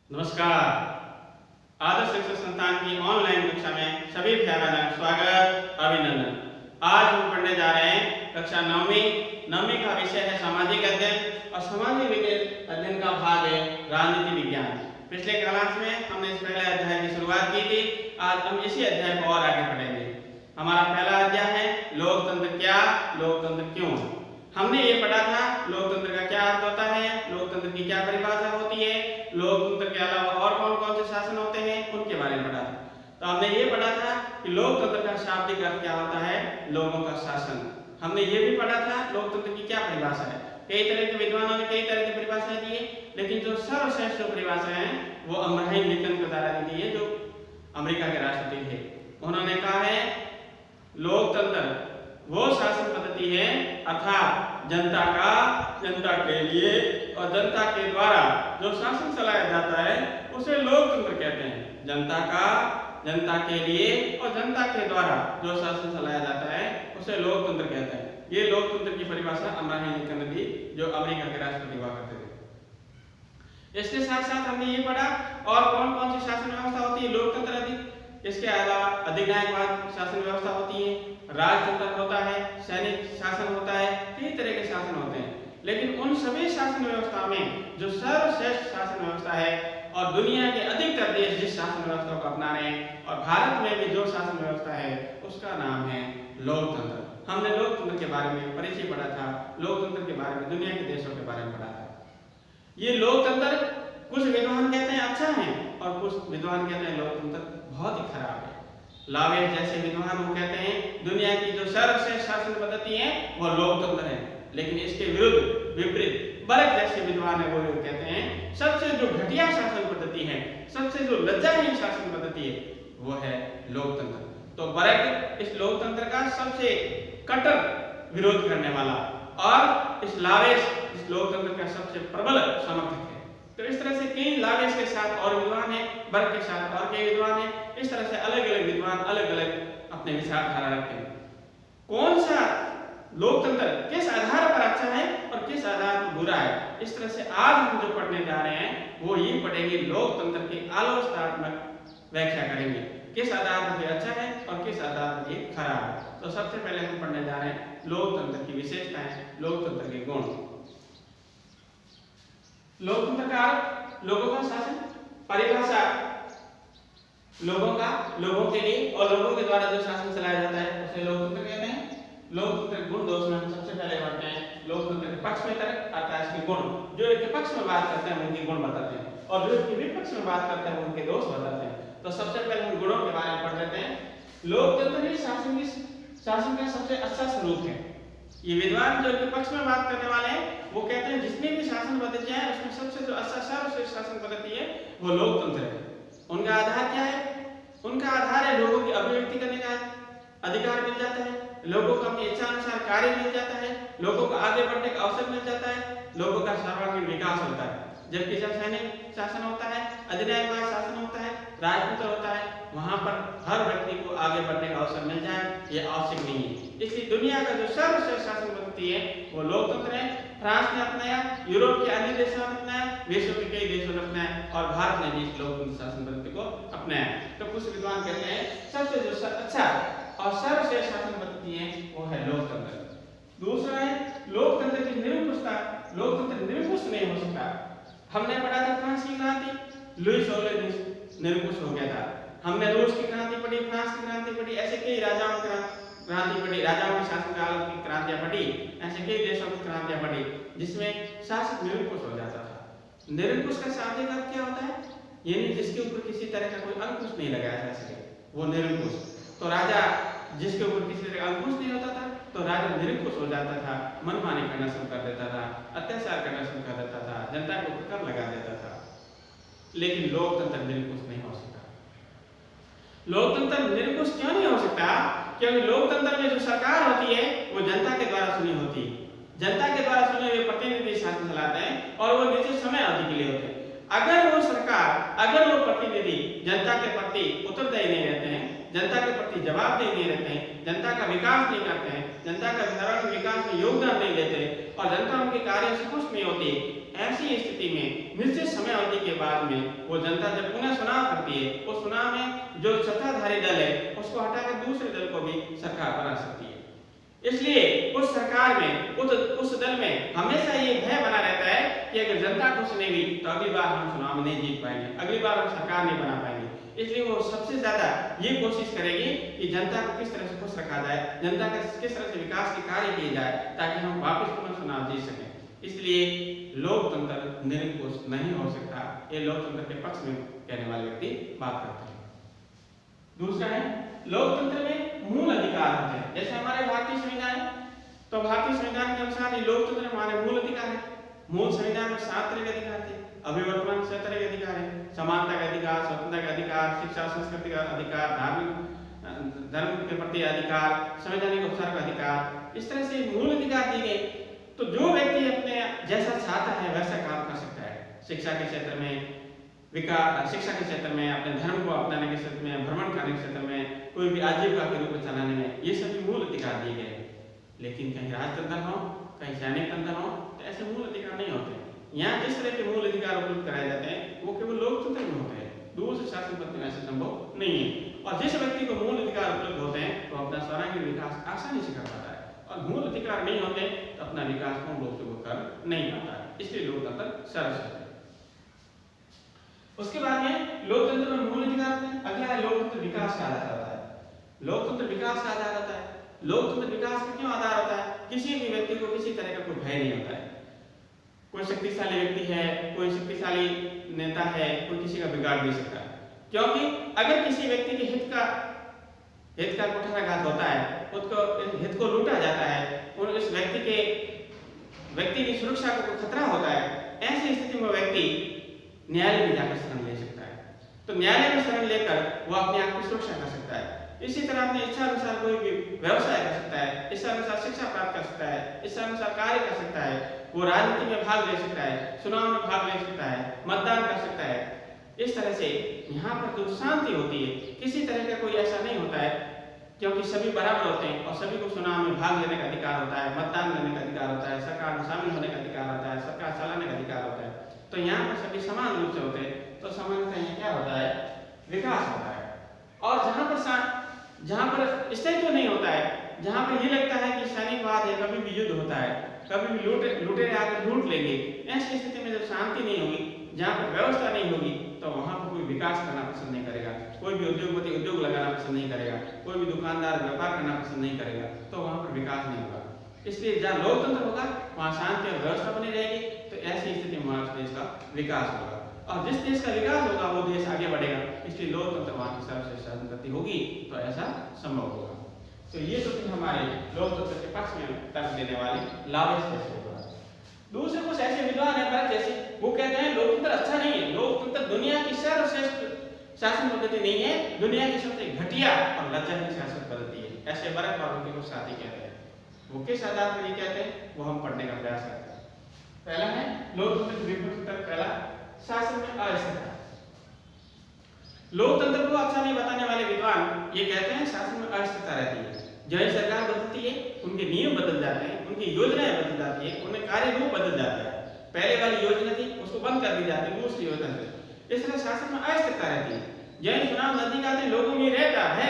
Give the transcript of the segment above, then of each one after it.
नमस्कार। आदर्श शिक्षक संस्थान की ऑनलाइन कक्षा में सभी भाई-बहनों का स्वागत, अभिनंदन। आज हम पढ़ने जा रहे हैं कक्षा नववीं का विषय है सामाजिक अध्ययन और सामाजिक अध्ययन का भाग है राजनीति विज्ञान। पिछले क्लास में हमने इस पहले अध्याय की शुरुआत की थी। आज हम इसी अध्याय को और आगे पढ़ेंगे। हमारा पहला अध्याय है लोकतंत्र क्या, लोकतंत्र क्यों। हमने ये पढ़ा था लोकतंत्र का क्या अर्थ होता है, लोकतंत्र की क्या परिभाषा होती है, लोकतंत्र के अलावा और कौन कौन से शासन होते हैं उनके बारे में पढ़ा था। तो हमने ये पढ़ा था कि लोकतंत्र का शाब्दिक अर्थ क्या होता है, लोगों का शासन। हमने ये भी पढ़ा था लोकतंत्र की क्या परिभाषा है। कई तरह के विद्वानों ने कई तरह की परिभाषाएं दी है, लेकिन जो सर्वश्रेष्ठ परिभाषा है वो अब्राहम लिंकन के द्वारा दी है, जो अमेरिका के राष्ट्रपति थे। उन्होंने कहा है लोकतंत्र वो शासन पद्धति है अर्थात जनता के लिए और जनता के द्वारा जो शासन चलाया जाता है उसे लोकतंत्र कहते हैं। जनता के लिए और जनता के द्वारा जो शासन चलाया जाता है उसे लोकतंत्र कहते हैं। ये लोकतंत्र की परिभाषा अब्राहम लिंकन ने दी, जो अमेरिका के राष्ट्रपति हुआ करते थे। इसके साथ साथ हमने ये पढ़ा और कौन कौन सी शासन व्यवस्था होती है लोकतंत्र अधिक। इसके अलावा अधिनायकवाद शासन व्यवस्था होती है, राजतंत्र होता है, सैनिक शासन होता है, कई तरह के शासन होते हैं। लेकिन उन सभी शासन व्यवस्था में जो सर्वश्रेष्ठ शासन व्यवस्था है और दुनिया के अधिकतर देश जिस शासन व्यवस्था को अपना रहे हैं और भारत में भी जो शासन व्यवस्था है उसका नाम है लोकतंत्र। हमने लोकतंत्र के बारे में परिचय पढ़ा था, लोकतंत्र के बारे में दुनिया के देशों के बारे में पढ़ा था। ये लोकतंत्र कुछ विद्वान कहते हैं अच्छा है और कुछ विद्वान कहते हैं लोकतंत्र बहुत ही खराब है। लावेज जैसे विद्वान वो कहते हैं दुनिया की जो सर्वश्रेष्ठ शासन पद्धति है वो लोकतंत्र है, लेकिन इसके विपरीत बर्क जैसे विद्वान है वो कहते हैं सबसे जो घटिया शासन पद्धति है, सबसे जो लज्जाहीन शासन पद्धति है वो है लोकतंत्र। तो बर्क इस लोकतंत्र का सबसे कट्टर विरोध करने वाला और इस लावेज इस लोकतंत्र का सबसे प्रबल समर्थक है। तो इस तरह से कई लावेज के साथ और विद्वान है, बर्क के साथ और कई विद्वान है। इस तरह से अलग अलग विद्वान अलग अलग अपने विचारधारा रखते हैं। कौन सा लोकतंत्र किस आधार पर अच्छा है और किस आधार पर बुरा है, इस तरह से आज हम जो पढ़ने जा रहे हैं वो ये पढ़ेंगे लोकतंत्र की आलोचनात्मक व्याख्या करेंगे, किस आधार पर ये अच्छा है और किस आधार पर ये खराब है। तो सबसे पहले हम पढ़ने जा रहे हैं लोकतंत्र की विशेषताएं, लोकतंत्र के गुण। लोकतंत्र का अर्थ लोगों का शासन, परिभाषा लोगों के लिए और लोगों के द्वारा जो शासन चलाया जाता है उसे लोकतंत्र कहते हैं। लोकतंत्र के गुण दोष में हम सबसे पहले बढ़ते हैं लोकतंत्र के पक्ष में तर्क अर्थात इसके गुण। जो इसके पक्ष में बात करते हैं उनके गुण बताते हैं और जो इसके विपक्ष में बात करते हैं उनके दोष बताते हैं। तो सबसे पहले हम गुणों के बारे में पढ़ लेते हैं। लोकतंत्र ही शासन का सबसे अच्छा स्वरूप है। ये विद्वान जो इसके पक्ष में बात करने वाले हैं वो कहते हैं जितनी भी शासन पद्धतियां हैं उसमें सबसे जो अच्छा सर्वश्रेष्ठ शासन पद्धति है वो लोकतंत्र है। उनका आधार क्या है? उनका आधार है लोगों की अभिव्यक्ति करने का अधिकार मिल जाता है, लोगों को अपनी इच्छा अनुसार कार्य मिल जाता है, लोगों को आगे बढ़ने का अवसर मिल जाता है, लोगों का सर्वांगीण विकास होता है। जबकि जब सैनिक शासन होता है, अधिनायकवाद शासन होता है, राजतंत्र होता है, वहां पर हर व्यक्ति को आगे बढ़ने का अवसर मिल जाए ये आवश्यक नहीं है। इसलिए दुनिया का जो सर्वश्रेष्ठ शासन पद्धति है वो लोकतंत्र है। फ्रांस ने अपनाया, यूरोप के अन्य देशों ने अपनाया, विश्व के कई देशों ने अपनाया और भारत ने भी इस लोकतंत्र शासन पद्धति को अपनाया। तो कुछ विद्वान कहते हैं सबसे जो अच्छा और सर्वश्रेष्ठ शासन पद्धति है वो है लोकतंत्र। दूसरा है लोकतंत्र की निरंकुशता। लोकतंत्र निरंकुश नहीं हो सकता। हमने पढ़ा था फ्रांस की क्रांति, लुई सोले निरंकुश हो गया था। हमने रूस की क्रांति पढ़ी, फ्रांस की क्रांति पढ़ी, ऐसे कई राजाओं की क्रांति पढ़ी, राजाओं के शासनकाल की क्रांतियां पढ़ी, ऐसे कई देशों की क्रांतियां पढ़ी जिसमें शासक निरंकुश हो जाता था। निरंकुश का शाब्दिक अर्थ क्या होता है? यानी जिसके ऊपर किसी तरह का कोई अंकुश नहीं लगाया जा सके वो निरंकुश। तो राजा जिसके ऊपर किसी तरह का अंकुश नहीं होता था तो राजा निरंकुश हो जाता था, मनमानी करना शुरू कर देता था, अत्याचार करना शुरू कर देता था, जनता को कर लगा देता था। लेकिन लोकतंत्र निरंकुश नहीं हो सकता। लोकतंत्र निरंकुश क्यों नहीं हो सकता? क्योंकि लोकतंत्र में जो सरकार होती है वो जनता के द्वारा चुनी होती है। जनता के द्वारा चुने हुए प्रतिनिधि शासन चलाते हैं और वो निश्चित समय अवधि के लिए होते हैं। अगर वो सरकार, अगर वो प्रतिनिधि जनता के प्रति उत्तरदायी नहीं रहते हैं, जनता के प्रति जवाबदेही नहीं रहते हैं, जनता का विकास नहीं करते हैं, जनता का सर्वांगीण विकास में योगदान नहीं देते और जनता उनके कार्यों से खुश नहीं होती, ऐसी स्थिति में निश्चित समय अवधि के बाद में वो जनता जब पुनः चुनाव करती है, उस चुनाव में जो सत्ताधारी दल है उसको हटाकर दूसरे दल को भी सरकार बना सकती है। इसलिए उस सरकार में उस दल में हमेशा ये भय बना रहता है कि अगर जनता खुश नहीं हुई तो अगली बार हम चुनाव में नहीं जीत पाएंगे, अगली बार हम सरकार नहीं बना पाएंगे। इसलिए वो सबसे ज्यादा ये कोशिश करेगी कि जनता को किस तरह से खुश रखा जाए, जनता का किस तरह से विकास के कार्य किए जाए ताकि हम वापस पुनः चुनाव जीत सकें। इसलिए लोकतंत्र निरंकुश नहीं हो सकता, ये लोकतंत्र के पक्ष में कहने वाले व्यक्ति बात करते हैं। दूसरा है लोकतंत्र में मूल अधिकार होते हैं। जैसे हमारे भारतीय संविधान है, तो भारतीय संविधान के अनुसार ये लोकतंत्र हमारे मूल अधिकार है। मूल संविधान में 7 तरह के अधिकार थे, अभी वर्तमान 6 तरह के अधिकार है। समानता का अधिकार, स्वतंत्रता का अधिकार, शिक्षा संस्कृति का अधिकार, धर्म के प्रति अधिकार, संवैधानिक उपचार का अधिकार, इस तरह से मूल अधिकार दिए गए। तो जो व्यक्ति अपने जैसा चाहता है वैसा काम कर सकता है। शिक्षा के क्षेत्र में शिक्षा के क्षेत्र में, अपने धर्म को अपनाने के क्षेत्र में, भ्रमण करने के क्षेत्र में, कोई भी आजीविका के रूप में चलाने में, ये सभी मूल अधिकार दिए गए। लेकिन कहीं राजतंत्र हो, कहीं सैनिक तंत्र हो, तो ऐसे मूल अधिकार नहीं होते। यहाँ जिस तरह के मूल अधिकार उपलब्ध कराए जाते हैं वो केवल लोकतंत्र में होते हैं, दूसरे शासन पद्धति में ऐसा संभव नहीं है। और जिस व्यक्ति को मूल अधिकार उपलब्ध होते हैं वो अपना सर्वांगीण विकास आसानी से कर पाता है, और मूल अधिकार नहीं होते तो अपना विकास पूर्ण रूप से वो कर नहीं पाता है। इसलिए लोकतंत्र सर्वश्रेष्ठ है। उसके बाद में लोकतंत्र में मूल अधिकार होते हैं। अगला है लोकतंत्र विकास का आधार होता है। लोकतंत्र विकास का आधार होता है। लोकतंत्र विकास का क्यों आधार होता है? किसी भी व्यक्ति को किसी तरह का कोई भय नहीं होता है। कोई शक्तिशाली व्यक्ति है, कोई शक्तिशाली नेता है, कोई किसी का बिगाड़ नहीं सकता, क्योंकि अगर किसी व्यक्ति के हित का कुठाराघात होता है, उसको हित को लूटा जाता है, और उस व्यक्ति की सुरक्षा को खतरा होता है, ऐसी स्थिति में व्यक्ति न्यायालय में जाकर शरण ले सकता है। तो न्यायालय में शरण लेकर वो अपने आप की सुरक्षा कर सकता है। इसी तरह अपने इच्छा अनुसार कोई भी व्यवसाय कर सकता है, इच्छा अनुसार शिक्षा प्राप्त कर सकता है, इच्छा अनुसार कार्य कर सकता है, वो राजनीति में भाग ले सकता है, चुनाव में भाग ले सकता है, मतदान कर सकता है। इस तरह से यहाँ पर जो शांति होती है, किसी तरह का कोई ऐसा नहीं होता है, क्योंकि सभी बराबर होते हैं और सभी को चुनाव में भाग लेने का अधिकार होता है, मतदान करने का अधिकार होता है, सरकार में शामिल होने का अधिकार होता है, सरकार चलाने का अधिकार होता है। तो यहाँ पर सभी समान रूप से होते हैं, तो समानता यहाँ क्या होता है? विकास होता है। और जहाँ पर स्थायित्व नहीं होता है, जहाँ पर ये लगता है कि सैनिकवाद है, कभी भी युद्ध होता है, कभी भी लुटेरे आकर लूट लेंगे, ऐसी स्थिति में जब शांति नहीं होगी, जहाँ पर व्यवस्था नहीं होगी, तो वहाँ पर कोई विकास करना पसंद नहीं करेगा, कोई भी उद्योगपति उद्योग लगाना पसंद नहीं करेगा, कोई भी दुकानदार व्यापार करना पसंद नहीं करेगा, तो वहाँ पर विकास नहीं होगा। इसलिए जहाँ लोकतंत्र होगा वहाँ शांति और व्यवस्था बनी रहेगी, तो ऐसी स्थिति में हमारे देश का विकास होगा, और जिस देश का विकास होगा वो देश आगे बढ़ेगा। इसलिए लोकतंत्र वहाँ की सर्वश्रेष्ठ शासन पद्धति होगी, तो ऐसा संभव होगा। तो ये तो हमारे लोकतंत्र के पक्ष में तर्क देने वाले लावेश होगा। दूसरे कुछ ऐसे विद्वान है भारत जैसे, वो कहते हैं लोकतंत्र अच्छा नहीं है, लोकतंत्र दुनिया की सर्वश्रेष्ठ शासन पद्धति नहीं है, दुनिया की सबसे घटिया और लज्जाहीन शासन पद्धति है। ऐसे भारत वालों के कुछ साथी कहते हैं। वो किस आधार पर ये कहते हैं वो हम पढ़ने का प्रयास करते हैं। पहला है लोकतंत्र विपरीत, पहला शासन में अस्थिरता। लोकतंत्र को अच्छा नहीं बताने वाले विद्वान ये कहते हैं शासन में अस्थिरता रहती है। जैसे सरकार बदलती है उनके नियम बदल जाते हैं, उनकी योजनाएं बदल जाती है, उनके कार्य रूप बदल जाता है। पहले वाली योजना थी उसको बंद कर दी जाती है दूसरी योजना से। इस तरह शासन में अस्थिरता रहती है। जैसे चुनाव नजदीक आते हैं लोगों में रहता है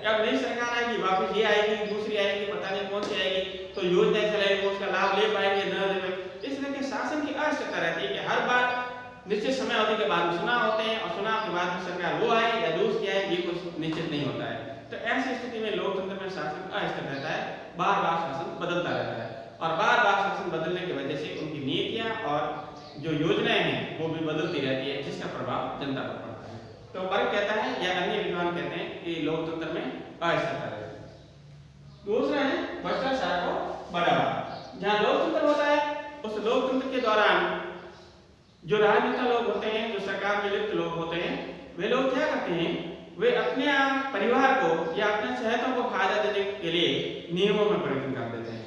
कि अब नई सरकार आएगी, वापस ये आएगी, दूसरी आएगी, पता नहीं कौन सी आएगी, तो योजनाएं चलाएगी, उसका लाभ ले पाएंगे न ले पाएंगे। इस तरह के शासन की अस्थिरता रहती है कि हर बार निश्चित समय अवधि के बाद चुनाव होते हैं और चुनाव के बाद में सरकार वो आए या दूसरी आए, ये कुछ निश्चित नहीं होता है। तो ऐसी स्थिति में लोकतंत्र में शासन अस्थिर रहता है, बार बार शासन बदलता रहता है, और बार बार शासन बदलने की वजह से उनकी नीतियां और जो योजनाएं हैं वो भी बदलती रहती है, जिसका प्रभाव जनता पर पड़ता है। तो वर्ग कहता है या अन्य विद्वान कहते हैं कि लोकतंत्र में अस्थिरता रहती है। दूसरा है भ्रष्टाचार को बढ़ावा। जहाँ लोकतंत्र होता है उस लोकतंत्र के दौरान जो राजनेता लोग होते हैं, जो सरकार में लिप्त लोग होते हैं, वे लोग क्या करते हैं, वे अपने परिवार को या अपने सहयोगियों को फायदा देने के लिए नियमों में परिवर्तन कर देते हैं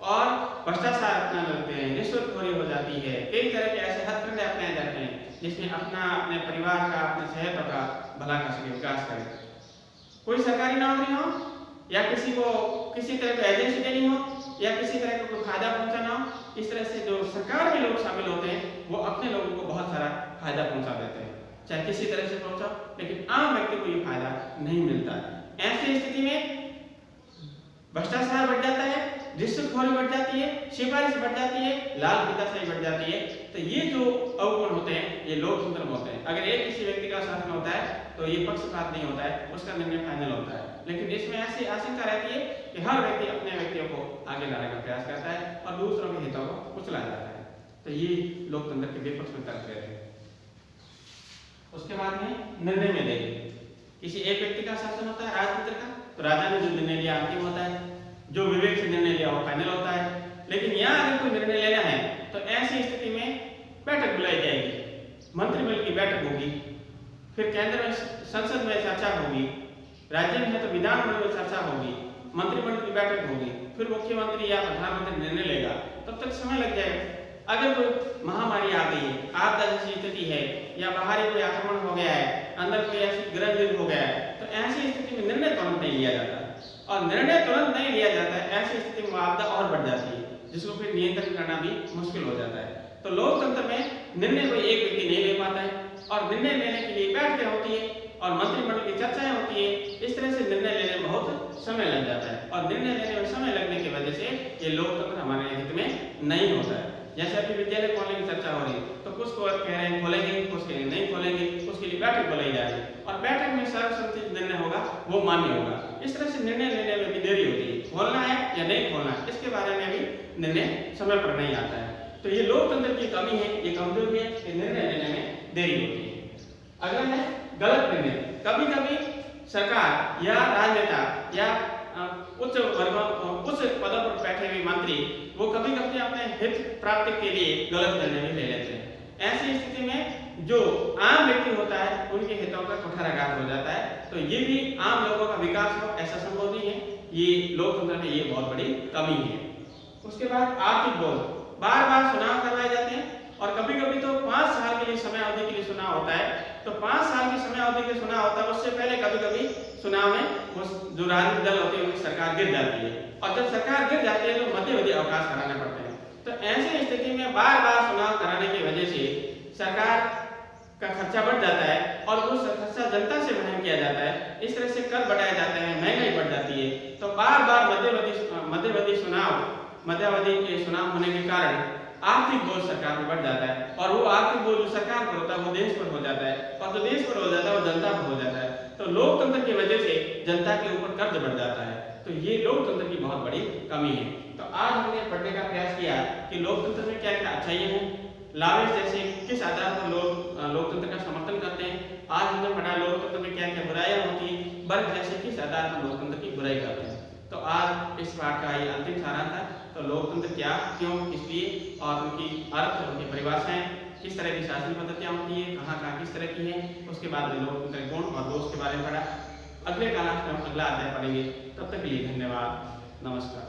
और भ्रष्टाचार अपनाने लगते हैं, रिश्वतखोरी हो जाती है, कई तरह के ऐसे हथकंडे अपनाए जाते हैं जिसमें अपने परिवार का, अपने सहयोगियों का भला कर सके, विकास करे। कोई सरकारी नौकरी हो या किसी को किसी तरह की एजेंसी देनी हो, या किसी तरह का कोई फायदा पहुंचाना हो, इस तरह से जो सरकार में लोग शामिल होते हैं वो अपने लोगों को बहुत सारा फायदा पहुंचा देते हैं, चाहे किसी तरह से पहुंचा, लेकिन आम व्यक्ति को ये फायदा नहीं मिलता। ऐसी स्थिति में भ्रष्टाचार बढ़ जाता है, रिश्वतखोरी बढ़ जाती है, सिफारिश बढ़ जाती है, लाल फीताशाही बढ़ जाती है। तो ये जो अवगुण होते हैं ये लोकतंत्र में होते हैं। अगर एक किसी व्यक्ति का शासन होता है तो ये पक्षपात नहीं होता है, उसका निर्णय फाइनल होता है। लेकिन इसमें ऐसी आशंका रहती है कि हर व्यक्ति अपने व्यक्तियों को आगे लाने का प्रयास करता है और दूसरों के हितों को कुचला जाता है। तो ये लोकतंत्र के विपक्ष में तर्क है। उसके बाद में निर्णय में देखें, किसी एक व्यक्ति का शासन होता है राजतंत्र का, तो राजा ने जो निर्णय लिया अंतिम होता है, जो विवेक से निर्णय लिया वो फाइनल होता है। लेकिन यहाँ अगर कोई निर्णय लेना है तो ऐसी स्थिति में बैठक बुलाई जाएगी, मंत्रिमंडल की बैठक होगी, फिर केंद्र में संसद में चर्चा होगी, राज्य में है तो विधानमंडल में चर्चा होगी, मंत्रिमंडल की बैठक होगी, फिर मुख्यमंत्री या प्रधानमंत्री निर्णय लेगा, तब तक समय लग जाएगा। अगर कोई महामारी आ गई है, आपदा जैसी स्थिति है, या बाहरी कोई आक्रमण हो गया है, अंदर कोई ऐसी गृह युद्ध हो गया है, तो ऐसी स्थिति में निर्णय तुरंत नहीं लिया जाता, और निर्णय तुरंत नहीं लिया जाता है, ऐसी स्थिति में आपदा और बढ़ जाती है, जिसको फिर नियंत्रण करना भी मुश्किल हो जाता है। तो लोकतंत्र में निर्णय कोई एक व्यक्ति नहीं ले पाता है, और निर्णय लेने के लिए बैठकें होती है और मंत्रिमंडल की चर्चाएं होती है। इस तरह से निर्णय लेने में बहुत समय लग जाता है, और निर्णय लेने में समय लगने की वजह से ये लोकतंत्र हमारे हित में नहीं होता है। जैसे अभी विद्यालय खोलने की चर्चा हो रही है, तो कुछ को कह रहे हैं खोलेंगे, कुछ कह रहे हैं नहीं खोलेंगे, उसके लिए बैठक बुलाई जा रही है, और बैठक में सर्वसम्मति निर्णय होगा वो मान्य होगा। इस तरह से निर्णय लेने में भी देरी होती है, खोलना है या नहीं खोलना है इसके बारे में भी निर्णय समय पर नहीं आता है। तो ये लोकतंत्र की कमी है, ये कमजोरी है कि निर्णय लेने में देरी होती है। अगला है गलत निर्णय। कभी कभी सरकार या राजनेता या उच्च वर्गों उच्च पदों पर बैठे हुए मंत्री वो कभी कभी अपने हित प्राप्ति के लिए गलत निर्णय भी ले लेते हैं। ऐसी स्थिति में जो आम व्यक्ति होता है उनके हितों का कुठाराघात हो जाता है। तो ये भी आम लोगों का विकास हो ऐसा संभव नहीं है, ये लोकतंत्र में ये बहुत बड़ी कमी है। उसके बाद आर्थिक बोझ, बार बार चुनाव करवाए जाते हैं, और कभी कभी तो 5 साल के लिए समय अवधि के लिए चुनाव होता है। तो 5 साल की समय अवधि के चुनाव होता है, उससे पहले कभी कभी चुनाव में जो राजनीतिक दल होती है उनकी सरकार गिर जाती है, और जब सरकार गिर जाती है तो मध्यावधि अवकाश कराने पड़ते हैं। तो ऐसी स्थिति में बार बार चुनाव कराने की वजह से सरकार का खर्चा बढ़ जाता है, और वो खर्चा जनता से वहन किया जाता है। इस तरह से कर बढ़ाए जाते हैं, महंगाई बढ़ जाती है। तो बार बार मध्यावधि के चुनाव होने के कारण आर्थिक बोझ सरकार पर बढ़ जाता है, और वो आर्थिक बोझ जो सरकार पर होता है वो देश पर हो जाता है, और जो देश पर हो जाता है वो जनता पर हो जाता है। तो लोकतंत्र की वजह से जनता के ऊपर कर्ज बढ़ जाता है। तो ये लोकतंत्र की बहुत बड़ी कमी है। तो आज हमने पढ़ने का प्रयास किया कि लोकतंत्र में क्या क्या अच्छाइयाँ हैं, लावेश जैसे किस आधार पर लोग लोकतंत्र का समर्थन करते हैं। आज हमने पढ़ा लोकतंत्र में क्या क्या बुराइयां होती हैं, वर्ग जैसे किस आधार पर लोकतंत्र की बुराई करते हैं। तो आज इस पाठ का ये अंतिम सारांश था। तो लोकतंत्र क्या, क्यों, इसलिए, और उनकी अर्थ, उनकी परिभाषाएं, किस तरह की शासन पद्धतियाँ होती है, कहाँ कहाँ किस तरह की हैं। उसके बाद में लोकतंत्र के गुण और दोष के बारे में पढ़ा। अगले क्लास में हम अगला अध्याय पढ़ेंगे। तब तक के लिए धन्यवाद, नमस्कार।